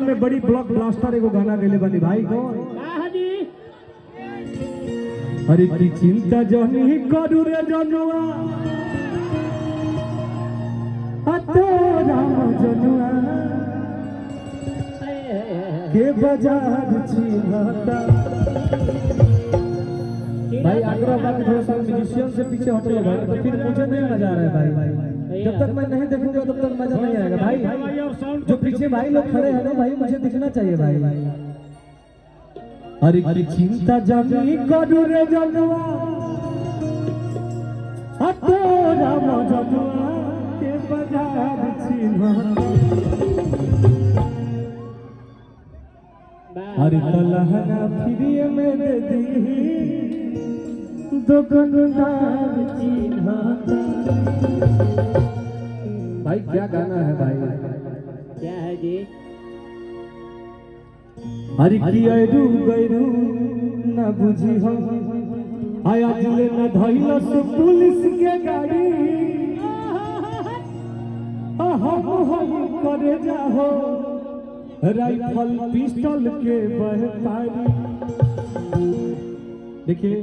में बड़ी block blaster एगो गाना गेले बनी भाई कौन अरे की चिंता जनी करू रे जनुआ अतो राम जनुआ के बाजार चिन्हता भाई आग्रह बात थोड़ा सा म्यूजिशियन से पीछे हट लो भाई तो फिर मुझे नहीं मजा आ रहा है भाई जब तक मैं नहीं देखूंगा तब तक मजा नहीं आएगा भाई जो पीछे भाई लोग खड़े हैं ना भाई मुझे दिखना चाहिए भाई अरे की चिंता जनी करू रे जनुआ अतो राम जनुआ के बाजार चिन्हता अरे तलहना फिरिए में दे दी दुकानदार चिन्हता भाई क्या गाना है भाई क्या है जी अरे की अरू गैरू न बुझी हो आया जिले न धइला से पुलिस के गाड़ी हम हई करे जाहो राइफल पिस्टल के बहतारी देखिए